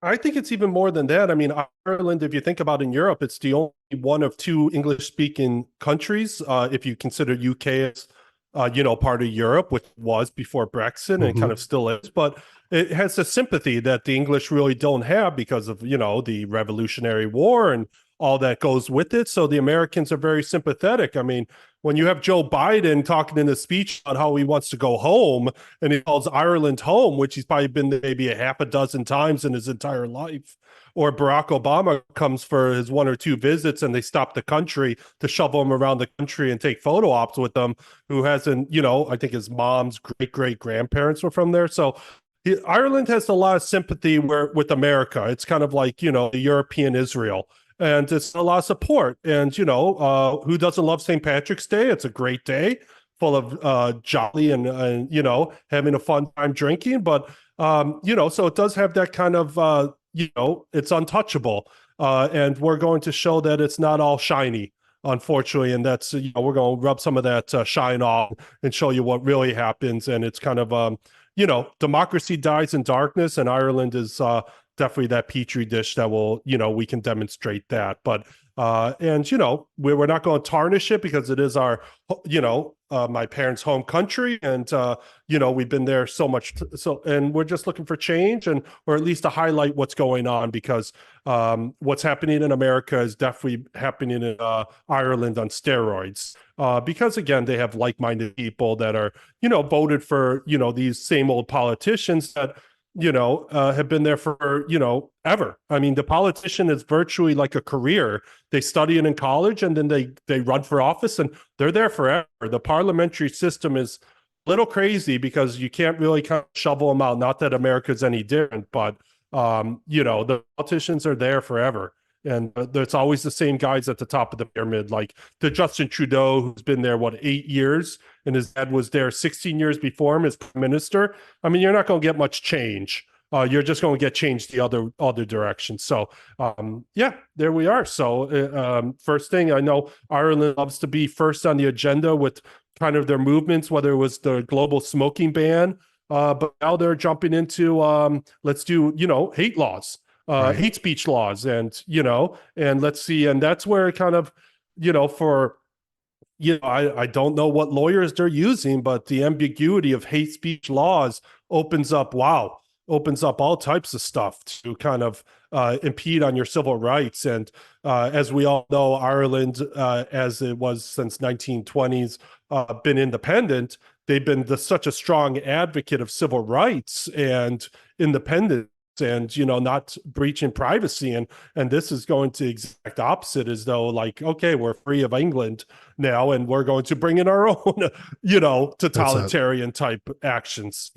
I think it's even more than that. I mean, Ireland, if you think about in Europe, it's the only one of two English speaking countries. If you consider UK as, part of Europe, which was before Brexit and kind Hmm. of still is, but it has a sympathy that the English really don't have because of, the Revolutionary War and all that goes with it. So the Americans are very sympathetic. I mean, when you have Joe Biden talking in a speech on how he wants to go home, and he calls Ireland home, which he's probably been there maybe a half a dozen times in his entire life. Or Barack Obama comes for his one or two visits and they stop the country to shovel him around the country and take photo ops with them, who hasn't, I think his mom's great grandparents were from there. So Ireland has a lot of sympathy with America. It's kind of like, the European Israel. And it's a lot of support. And, who doesn't love St. Patrick's Day? It's a great day full of jolly and having a fun time drinking. But so it does have that kind of it's untouchable, and we're going to show that it's not all shiny, unfortunately, and that's we're going to rub some of that shine off and show you what really happens. And it's kind of democracy dies in darkness, and Ireland is definitely that petri dish that will we can demonstrate that. But and we're not going to tarnish it because it is our my parents' home country, and we've been there so much, so, and we're just looking for change, and or at least to highlight what's going on, because what's happening in America is definitely happening in Ireland on steroids. Because again, they have like-minded people that are voted for these same old politicians that have been there for, ever. I mean, the politician is virtually like a career. They study it in college and then they run for office and they're there forever. The parliamentary system is a little crazy because you can't really kind of shovel them out. Not that America's any different, but the politicians are there forever. And there's always the same guys at the top of the pyramid, like the Justin Trudeau, who's been there, 8 years, and his dad was there 16 years before him as prime minister. I mean, you're not going to get much change. You're just going to get changed the other direction. So, yeah, there we are. So, first thing, I know Ireland loves to be first on the agenda with kind of their movements, whether it was the global smoking ban, but now they're jumping into let's do hate laws, Right. hate speech laws, and and let's see, and that's where it kind of for I don't know what lawyers they're using, but the ambiguity of hate speech laws opens up all types of stuff to kind of impede on your civil rights. And as we all know, Ireland, as it was since 1920s, been independent. They've been such a strong advocate of civil rights and independence, and not breaching privacy, and this is going to exact opposite, as though like, okay, we're free of England now and we're going to bring in our own That's a totalitarian type actions.